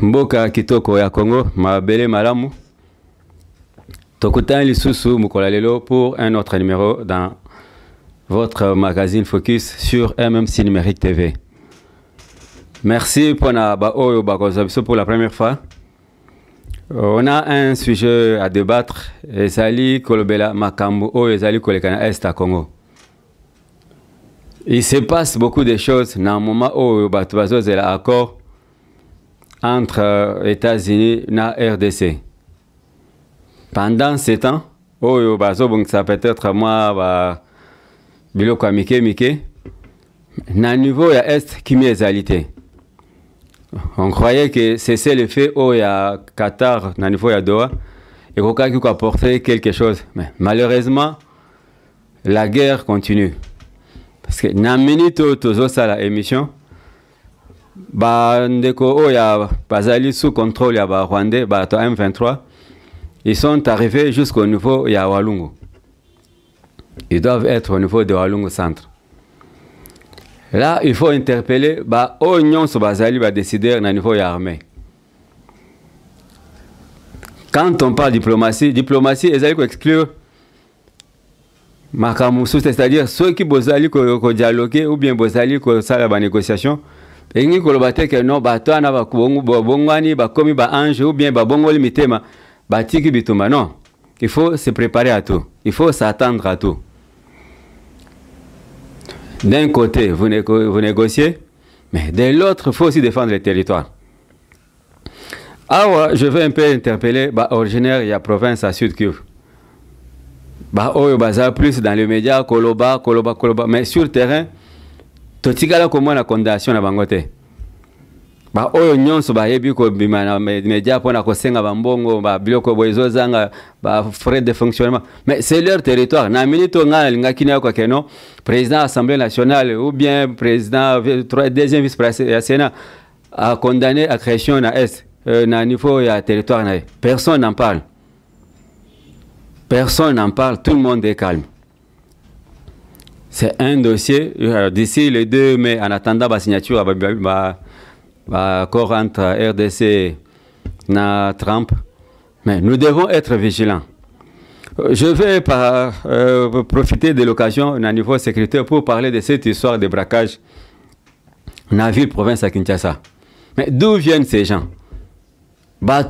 Mboka kitoko ya Congo, mabele malamu. Tokutan lisusu mukolalelo pour un autre numéro dans votre magazine Focus sur MMC Numérique TV. Merci pour la première fois. On a un sujet à débattre. Ezali kolobela makambo o ezali kolekana est à Congo. Il se passe beaucoup de choses dans le moment où il y a un accord entre États-Unis et RDC. Pendant ce temps, ça peut être moi, biloko ya mike na niveau ya est qui m'exalité. On croyait que c'est le fait où il y a Qatar na niveau ya Doha et qu'il peut apporter quelque chose. Mais malheureusement, la guerre continue. Parce que na minute où tozo sala émission, ndeko oya bazali sous contrôle ya ba Rwandais, ba M23, ils sont arrivés jusqu'au niveau ya Walungu. Ils doivent être au niveau de Walungu Centre. Là, il faut interpeller Oignon Sobazali va décider au niveau de l'armée. Quand on parle diplomatie, ils allaient exclure Makamoussou, c'est-à-dire ceux qui bozali ko dialoguer ou bien bozali ko sala ba négociation. Et ni ko lobate que non bato na ba bongwani ba komi ba ange ou bien ba bongoli mitema ba tiki bituma non. Il faut se préparer à tout. Il faut s'attendre à tout. D'un côté, vous négociez, mais de l'autre, il faut aussi défendre le territoire. Alors, je vais un peu interpeller originaire de la province à Sud-Kivu. Plus dans les médias, Koloba, mais sur le terrain, tout le monde a comment la condamnation à Bangote. Oyo nyonso bayebi ko bima na média pona ko senga bambongo ba biloko boizo zanga ba frais de fonctionnement, mais c'est leur territoire. Na minito ngala lingakina ko keno président de l'Assemblée nationale ou bien président deuxième vice-président du Sénat a condamné l'agression na est na niveau ya territoire na. Personne n'en parle. Personne n'en parle, tout le monde est calme. C'est un dossier d'ici le 2 mai en attendant la signature accord entre RDC et Trump, mais nous devons être vigilants. Je vais profiter de l'occasion au niveau sécuritaire pour parler de cette histoire de braquage dans la ville province à Kinshasa. Mais d'où viennent ces gens? Vous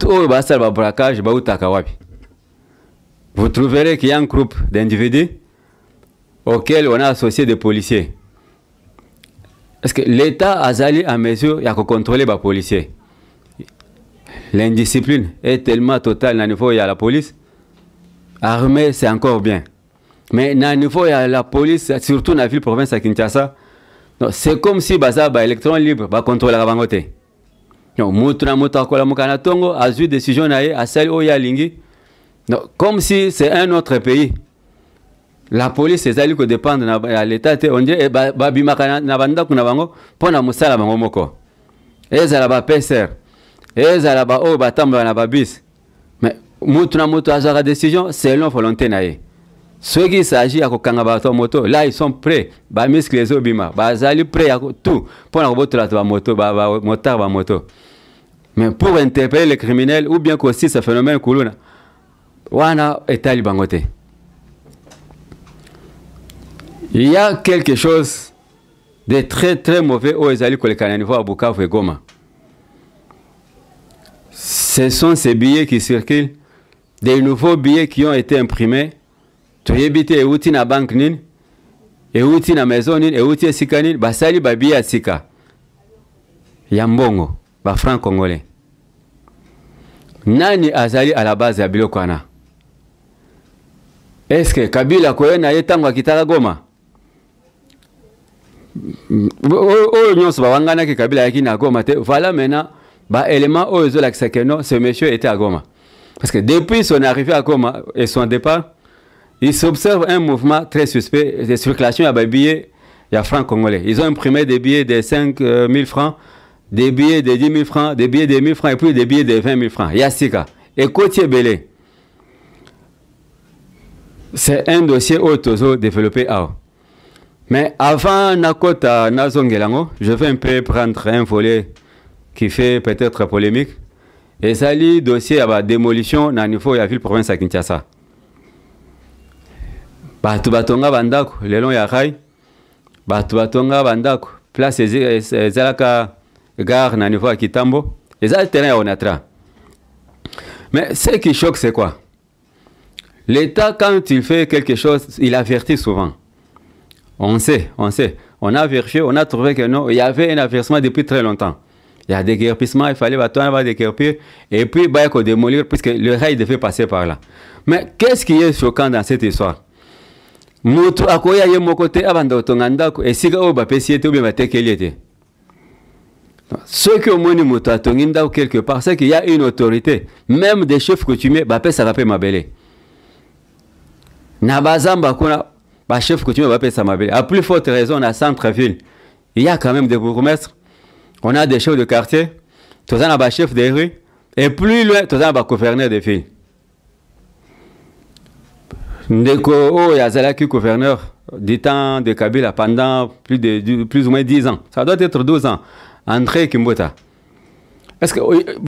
trouverez qu'il y a un groupe d'individus auquel on a associé des policiers. Est-ce que l'État a zali à mesure de contrôler les policiers? L'indiscipline est tellement totale au niveau de la police. Armée, c'est encore bien. Mais au niveau de la police, surtout dans la ville province à Kinshasa, c'est comme si les électrons libres contrôlent la bangote. Comme si c'est un autre pays. La police est allée dépend de l'État. On dit babimaka na banda kuna bango pona musala bango moko. Ezala ba PCR. Ezala ba o batamba na babis. Mais mutu na mutu azara décision selon volonté nae. Ceux qui s'agit à kokanga bato moto, là ils sont prêts. Ba muscle les obima, ba zali prêt à tout pour la botola ba moto, ba motard ba moto. Mais pour interpeller les criminels ou bien qu'aussi ce phénomène kuluna. Wana etali bangote. Il y a quelque chose de très très mauvais au Ezali Kolekananivo à Bukavu et Goma. Ce sont ces billets qui circulent, des nouveaux billets qui ont été imprimés. Tu y habites et outi na banque nin, et outi na maison nin, et outi sika nin, basali ba billet sika. Yambongo, ba franc congolais. Nani azali à la base ya bilokwana? Est-ce que Kabila koyena yetango akitaka Goma? Voilà maintenant, ce monsieur était à Goma. Parce que depuis son arrivée à Goma et son départ, il s'observe un mouvement très suspect de circulation à billets francs congolais. Ils ont imprimé des billets de 5 000 francs, des billets de 10 000 francs, des billets de 1 000 francs et puis des billets de 20 000 francs. Yassika. Et Côtier Belé. C'est un dossier autozo développé à. Mais avant Nakota Nazongelango, je vais un peu prendre un volet qui fait peut-être polémique. Et ça, le dossier à démolition dans le niveau de la ville province à Kinshasa. Batu batonga bandako, le long ya rai. Batu batonga bandako, place ezalaka gare dans le niveau à Kitambo. Et ça, le terrain à Onatra. Mais ce qui choque, c'est quoi? L'État, quand il fait quelque chose, il avertit souvent. On sait. On a vérifié, on a trouvé que non, il y avait un avertissement depuis très longtemps. Il y a des déguerpissements, il fallait déguerpir, et puis il faut démolir, puisque le rail devait passer par là. Mais qu'est-ce qui est choquant dans cette histoire? Mutu akoya ye mokote abanda tongandako et siga o bapesiete ou bien batekeliete. Ceux qui ont moni mutu atonginda ou quelque part, c'est qu'il y a une autorité, même des chefs coutumiers, bapé ça rappelle mabele. Nabazamba kuna ba chef coutumier bapé ça mabele. À plus forte raison, à centre-ville, il y a quand même des bourgmestres, on a des chefs de quartier, tous en a chef de rue, et plus loin, tous en a gouverneur de ville. Ndeko Yazalaki gouverneur du temps de Kabila pendant plus ou moins 10 ans. Ça doit être 12 ans. André Kimbota. Est-ce que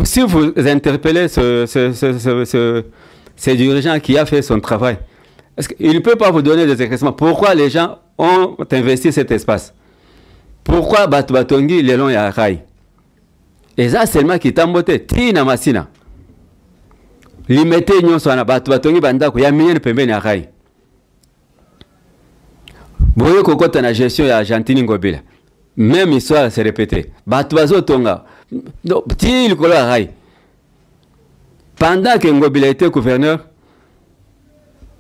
si vous interpellez ce dirigeant qui a fait son travail, est-ce qu'il ne peut pas vous donner des éclaircissements? Pourquoi les gens ont investi cet espace? Pourquoi Batongi le long ya Rai? Et ça seulement qui t'a monté. Tina Masina. Limité nyon soana batongi bandako ya minene pembeni ya rai. Boyo kokota na gestion ya Argentine Ngobila. Même histoire se répéter. Bazo tonga. No, ti likolo ya rai. Pendant que Ngobila était gouverneur,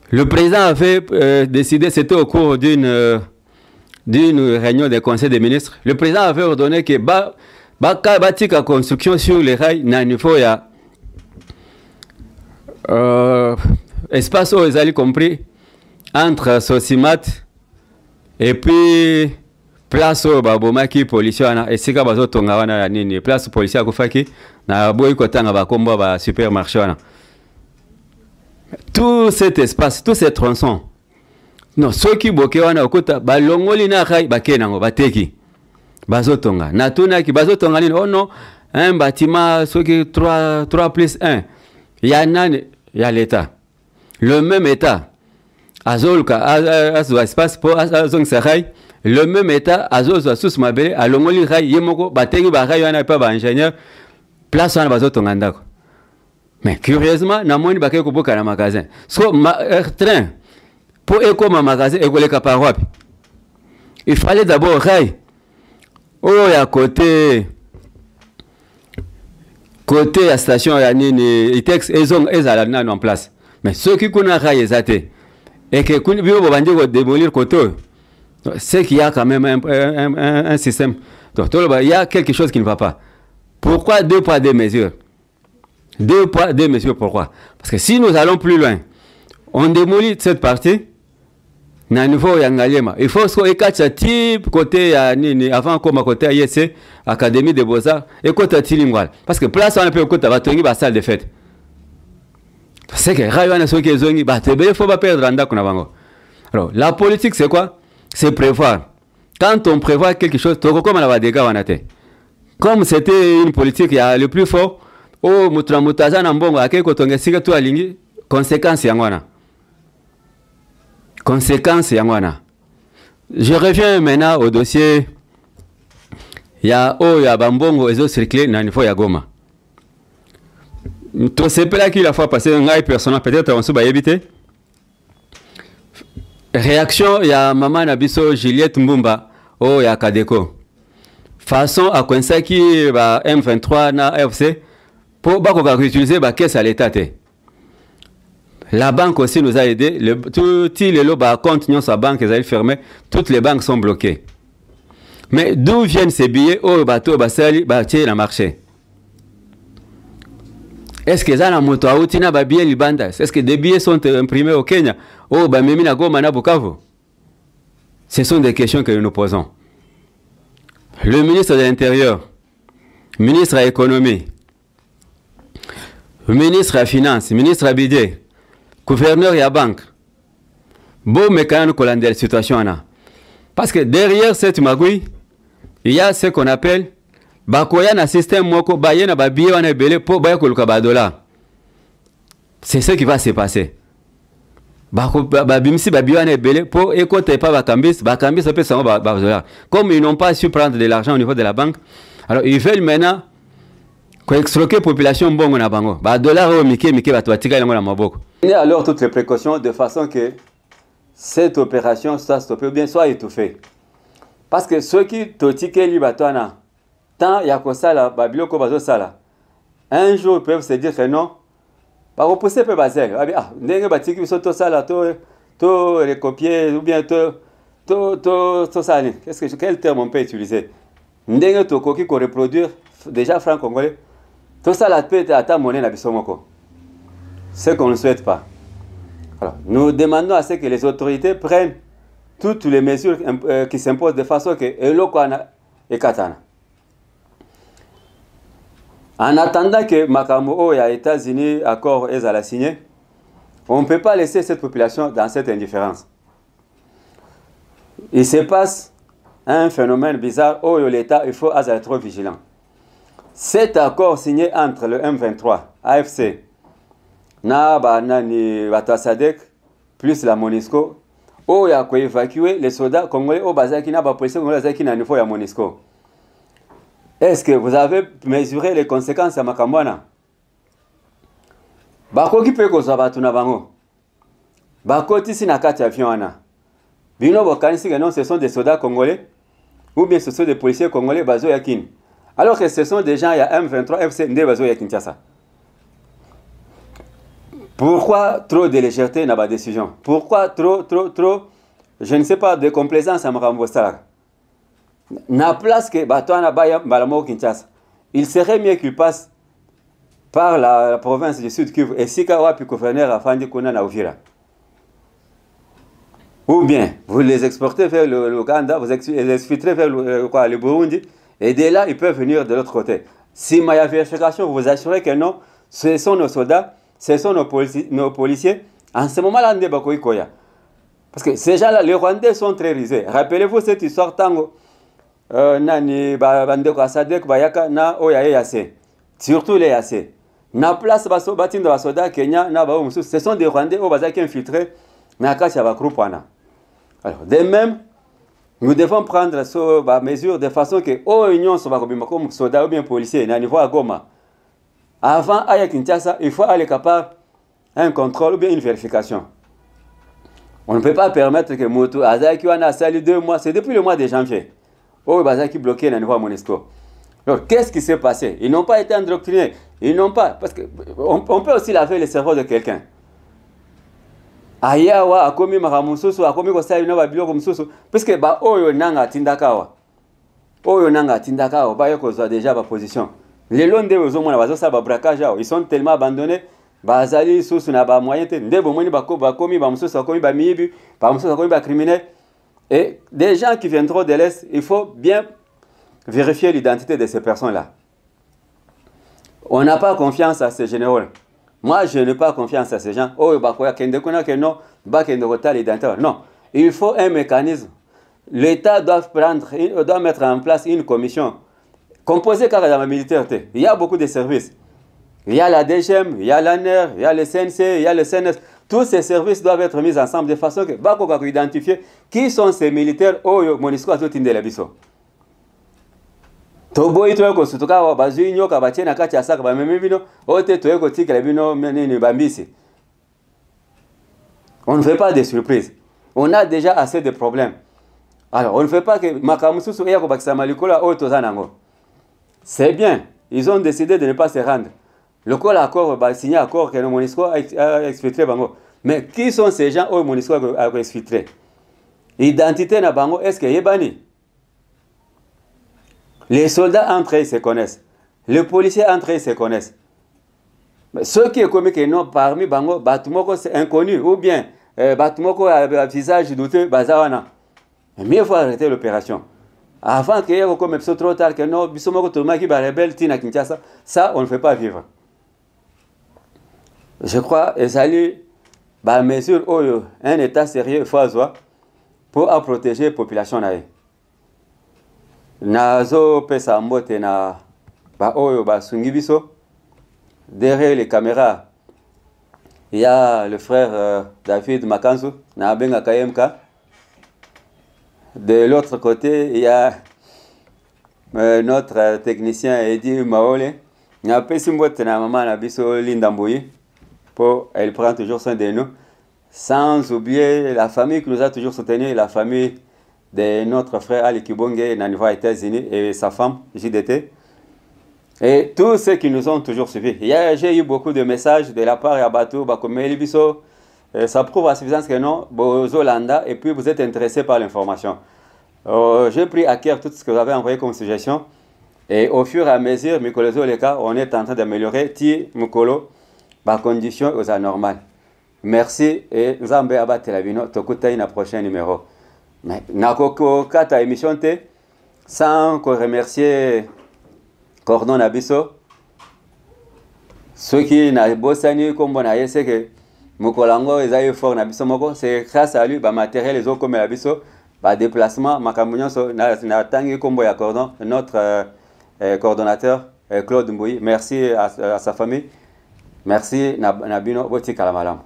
le président avait décidé, c'était au cours d'une réunion des conseils des ministres, le président avait ordonné que batika construction sur les rails na niveau ya espace où ils allaient compris entre Sosimat et puis place où babomaki policier et c'est que bazo tonga wana nini place policier akufaki na boy kotanga ba kombo ba supermarché wana. Tout cet espace, tous ces tronçons, non, ceux qui bloquaient wana okota balongoli na kai bakenango bateki bazo tonga na tuna ki bazo tonga nini. Oh non, un bâtiment ceux qui 3 plus 1. Il y a l'État. Le même État. Espace pour le même État. Sous Mabele, à l'Omoli Rai, Yemoko, Batengi Barai, on n'a pas d'ingénieur. Place en Bazotongandako. Mais curieusement, n'a moins de Bako dans le magasin. Soit train. Pour éco ma magasin, et les caparois. Il fallait d'abord Rai. Oh, et à côté. Côté la station, il y a des en place. Mais ceux qui connaissent et que démolir côté, c'est qu'il y a quand même un système. Donc, il y a quelque chose qui ne va pas. Pourquoi 2 poids 2 mesures? 2 poids 2 mesures, pourquoi? Parce que si nous allons plus loin, on démolit cette partie. Il faut que type côté avant comme côté AIC, Académie des Beaux-Arts, et côté Tilimwal. Parce que place on peut côté Batongi, la salle de fête. C'est que Rayana Soki Zongi, il faut pas perdre Randa Kunabango. Alors, la politique, c'est quoi? C'est prévoir. Quand on prévoit quelque chose, comme on a des gars, comme c'était une politique, il y a le plus fort, oh, Mutramutaza Nambongo, à quel côté on est tout aligné, conséquence Yangwana. Conséquence Yangwana. Je reviens maintenant au dossier. Il y a Bambongo et autres circulés dans le niveau Yagoma. Tout ce là qui la fois passé un gars personnel peut-être on se va éviter. Réaction il y a maman Nabiso Juliette Mbumba oh il y a Kadeko. Façon à coincer qui va M23 na FC pour pas utiliser ba caisse à l'état. La banque aussi nous a aidé. Tout les lots continuent sa banque, ils ont fermé. Toutes les banques sont bloquées. Mais d'où viennent ces billets? Oh, bateau, basali, bâtir le marché. Est-ce que ça na moto autina ba billets libanda? Est-ce que des billets sont imprimés au Kenya? Oh, ba mimi na Goma na Bukavu. Ce sont des questions que nous nous posons. Le ministre de l'Intérieur, ministre de l'Économie, ministre de la Finance, ministre de la Budget, gouverneur et la banque. Bon mécanisme qu'on a dans la situation. Parce que derrière cette magouille, il y a ce qu'on appelle bakoya na système moko baye na babiye wana ebele po baya koluka ba dollar. C'est ce qui va se passer. Babimisi babiye wana ebele po ekote pa bakambis pe sango ba dollar. Comme ils n'ont pas su prendre de l'argent au niveau de la banque, alors ils veulent maintenant extroquer la population bongo na bango. Ba dollar o mike bato batika yango na maboko. Prenez alors toutes les précautions de façon que cette opération soit stoppée ou bien soit étouffée. Parce que ceux qui totike li batwana tant ya ko sala babiloko bazo sala. Un jour ils peuvent se dire que non. Ba repousser pe bazel. Ah, ndenge batiki biso to sala to recopier ou bien to sala. Quel terme on peut utiliser? Ndenge to koki ko reproduire déjà franc congolais. Tout ça la peut à ta monnaie na bisomoko. Ce qu'on ne souhaite pas. Alors, nous demandons à ce que les autorités prennent toutes les mesures qui s'imposent de façon que Elokwana et Katana. En attendant que Makambo et les États-Unis accord et à la signer, on ne peut pas laisser cette population dans cette indifférence. Il se passe un phénomène bizarre où l'État, il faut être trop vigilant. Cet accord signé entre le M23, AFC, Nani Batasadek, plus la MONUSCO, où il y a évacuer les soldats congolais au Bazaki, na ba police congolais qui n'a niveau ya MONUSCO. Est-ce que vous avez mesuré les conséquences à Makambwana? Bako ki pe ko zabatu na bango. Bako tisi na kati avion ana. Bino bokanisi que non, ce sont des soldats congolais ou bien ce sont des policiers congolais bazo yakin. Alors que ce sont des gens, il y a M23, FC, Ndebazo et Kinshasa. Pourquoi trop de légèreté dans ma décision? Pourquoi trop, je ne sais pas, de complaisance à Makambo Salah? Na place que Batouana Baya Balamo Kinshasa, il serait mieux qu'il passe par la province du Sud Kivu et si Kawa puis gouverneur Afandi Kuna na Uvira. Ou bien, vous les exportez vers l'Ouganda, vous les exfiltrez vers le Burundi. Et dès là, ils peuvent venir de l'autre côté. Si il y a vérification, vous vous assurez que non, ce sont nos soldats, ce sont nos policiers. En ce moment-là, on est Bakoui Koya. Parce que ces gens-là, les Rwandais sont très risés. Rappelez-vous cette histoire tango. Nani, Bandeko Asadek, Bayaka, na Oya Yase. Surtout les Yase. Na place Baso Batin de Basoda, Kenya, na Baoumsou. Ce sont des Rwandais au Bazaki infiltrés, mais à Kacha Bakroupana. Alors, de même, nous devons prendre ces mesures de façon que aux unions sont comme soldats ou bien policiers à niveau à Goma. Avant à Kinshasa, il faut aller capable un contrôle ou bien une vérification. On ne peut pas permettre que Moto Azaki a sali 2 mois, c'est depuis le mois de janvier. Oh, Bazaki bloqué à niveau à Monisco. Alors, qu'est-ce qui s'est passé? Ils n'ont pas été endoctrinés. Ils n'ont pas. Parce qu'on peut aussi laver le cerveau de quelqu'un. Ayawa akomi makamususu akomi ko sai no babiloko mususu puisque ba oyo nanga tindakawa ba yoko za déjà ba position les londe ozo mona bazo sa ba braquage ils sont tellement abandonnés ba zali susu na ba moyen te ndebo moni ba komi ba mususu akomi ba mibi ba mususu akomi ba criminel et des gens qui viendront de l'est il faut bien vérifier l'identité de ces personnes là. On n'a pas confiance à ces généraux. Moi, je n'ai pas confiance à ces gens. Oh, non, il faut un mécanisme. L'État doit mettre en place une commission composée car dans la militaire. Il y a beaucoup de services. Il y a la DGM, il y a l'ANER, il y a le CNC, il y a le CNS. Tous ces services doivent être mis ensemble de façon que Bako identifier qui sont ces militaires. Oh, Monisco a tout indélébiso. Toboyi toyeko sutuka wa bazui nyoka bachena kati ya saka bameme bino ote toyeko tikela bino nini bambisi. On ne fait pas de surprises. On a déjà assez de problèmes. Alors, on ne fait pas que makamususu yako bakisama likola o tozanango. C'est bien, ils ont décidé de ne pas se rendre. Le col accord ba signé accord que le MONUSCO a exfiltré bango. Mais qui sont ces gens au MONUSCO a exfiltré? Identité na bango est-ce que yebani? Les soldats entre eux se connaissent. Les policiers entre eux se connaissent. Mais ceux qui est commis que non, parmi Bango, Batumoko c'est inconnu. Ou bien Batumoko a un visage douteux, Bazawana. Mais il faut arrêter l'opération. Avant qu'il y ait comme trop tard que non, Bisomoko Tomaki rebelle Tina Kinshasa, ça on ne fait pas vivre. Je crois, et salut, mesure un état sérieux, il faut avoir pour protéger la population. nazo pesa mbote na ba oyo basungi biso. Derrière les caméras, il y a le frère David Makanzu, na benga KMK. De l'autre côté, il y a notre technicien Eddie Maole. Na pesi mbote na maman na biso Linda Mboyi. Elle prend toujours soin de nous. Sans oublier la famille qui nous a toujours soutenus, la famille de notre frère Ali Kibonge, Naniva aux États-Unis, et sa femme, JDT. Et tous ceux qui nous ont toujours suivis. J'ai eu beaucoup de messages de la part de Abatou, Bakomeli Biso. Ça prouve à suffisance que non, Bozolanda, et puis vous êtes intéressés par l'information. J'ai pris à cœur tout ce que vous avez envoyé comme suggestion. Et au fur et à mesure, Mikolo Zoleka, on est en train d'améliorer Ti Mukolo, par condition aux anormales. Merci et Nzambe Abatelabino, Tokuta na prochain numéro. Mais Nakoko Kata émission T, sans remercier Cordon Abisso, ceux qui n'ont pas bossé comme on a essayé que Mokolango est fort Nabiso Moko, c'est grâce à lui, bah matériel les autres comme Abisso, bah déplacement, Makamounion na tangi combo ya Cordon, notre coordonnateur Claude Mbouyi. Merci à sa famille. Merci Nabino Boti Kalamalam.